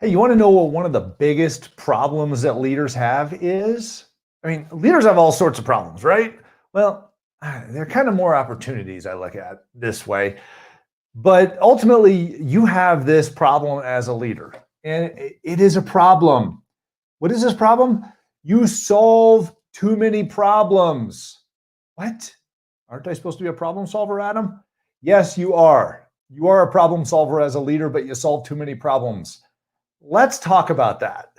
Hey, you want to know what one of the biggest problems that leaders have is? Leaders have all sorts of problems, right? Well, they're kind of more opportunities I look at this way. But ultimately, you have this problem as a leader, and it is a problem. What is this problem? You solve too many problems. What? Aren't I supposed to be a problem solver, Adam? Yes, you are. You are a problem solver as a leader, but you solve too many problems. Let's talk about that.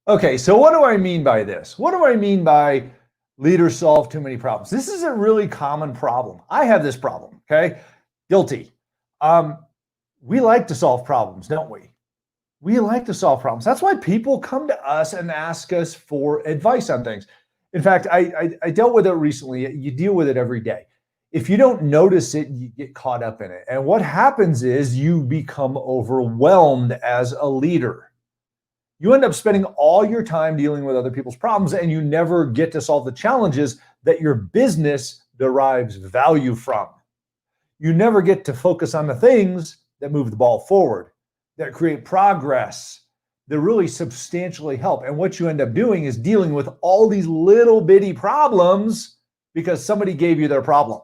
Okay, so what do I mean by this? What do I mean by leaders solve too many problems? This is a really common problem. I have this problem, okay? Guilty. We like to solve problems, don't we? We like to solve problems. That's why people come to us and ask us for advice on things. In fact, I dealt with it recently. You deal with it every day. If you don't notice it, you get caught up in it. And what happens is you become overwhelmed as a leader. You end up spending all your time dealing with other people's problems, and you never get to solve the challenges that your business derives value from. You never get to focus on the things that move the ball forward, that create progress, that really substantially help. And what you end up doing is dealing with all these little bitty problems because somebody gave you their problem,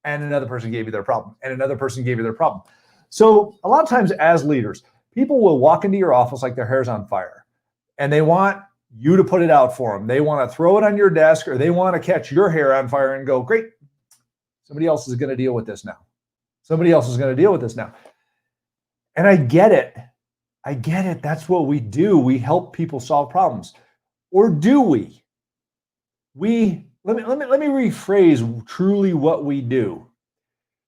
and another person gave you their problem, and another person gave you their problem. So a lot of times as leaders, people will walk into your office like their hair's on fire, and they want you to put it out for them. They want to throw it on your desk, or they want to catch your hair on fire and go, great, somebody else is going to deal with this now. Somebody else is going to deal with this now. And I get it. I get it. That's what we do. We help people solve problems. Or do we? Let me rephrase truly what we do.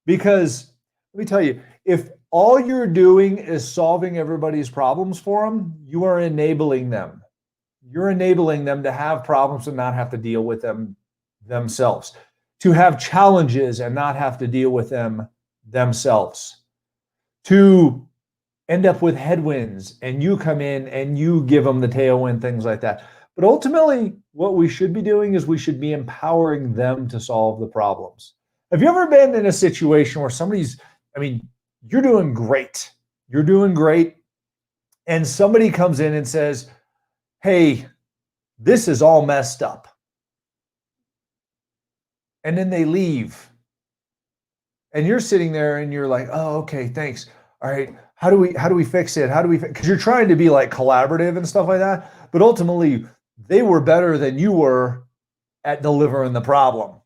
Because let me tell you, if all you're doing is solving everybody's problems for them, you are enabling them. You're enabling them to have problems and not have to deal with them themselves, to have challenges and not have to deal with them themselves, to end up with headwinds and you come in and you give them the tailwind, things like that. But ultimately, what we should be doing is we should be empowering them to solve the problems. Have you ever been in a situation where you're doing great. You're doing great. And somebody comes in and says, hey, this is all messed up. And then they leave. And you're sitting there and you're like, oh, okay, thanks. All right, how do we fix it? Because you're trying to be like collaborative and stuff like that. But ultimately, they were better than you were at delivering the problem.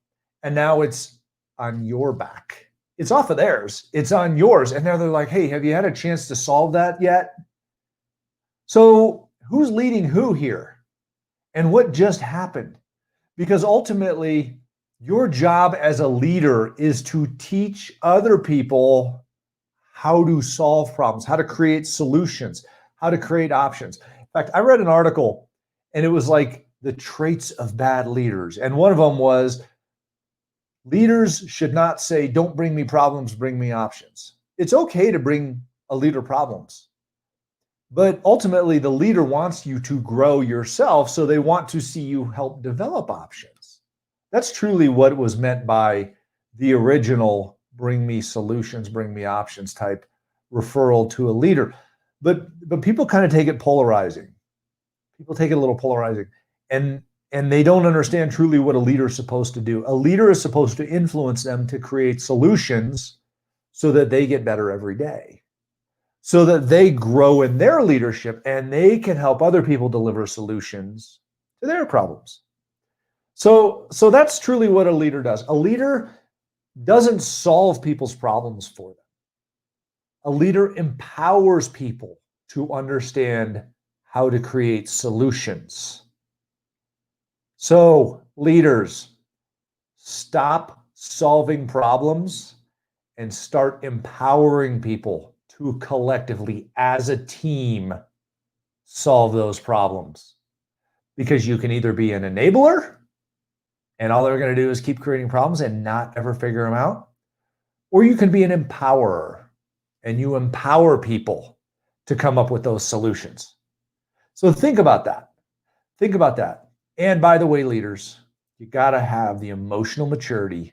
And now it's on your back. It's off of theirs. It's on yours. And now they're like, hey, have you had a chance to solve that yet? So who's leading who here? And what just happened? Because ultimately, your job as a leader is to teach other people how to solve problems, how to create solutions, how to create options. In fact, I read an article and it was like the traits of bad leaders. And one of them was, leaders should not say, don't bring me problems, bring me options. It's okay to bring a leader problems. But ultimately, the leader wants you to grow yourself, so they want to see you help develop options. That's truly what was meant by the original bring me solutions, bring me options type referral to a leader. But people kind of take it polarizing. People take it a little polarizing. And they don't understand truly what a leader is supposed to do. A leader is supposed to influence them to create solutions so that they get better every day, so that they grow in their leadership and they can help other people deliver solutions to their problems. So that's truly what a leader does. A leader doesn't solve people's problems for them. A leader empowers people to understand how to create solutions. So, leaders, stop solving problems and start empowering people to collectively, as a team, solve those problems. Because you can either be an enabler, and all they're going to do is keep creating problems and not ever figure them out, or you can be an empowerer, and you empower people to come up with those solutions. So think about that. Think about that. And by the way, leaders, you got to have the emotional maturity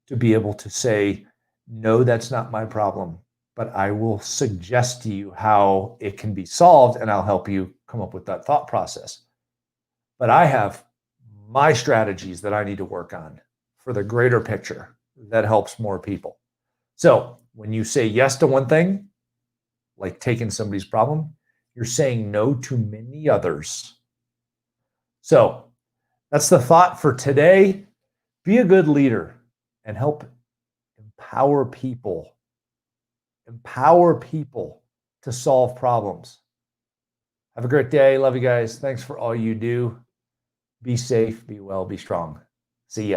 to be able to say, no, that's not my problem, but I will suggest to you how it can be solved, and I'll help you come up with that thought process. But I have my strategies that I need to work on for the greater picture that helps more people. So when you say yes to one thing, like taking somebody's problem, you're saying no to many others. So that's the thought for today. Be a good leader and help empower people. Empower people to solve problems. Have a great day. Love you guys. Thanks for all you do. Be safe, be well, be strong. See ya.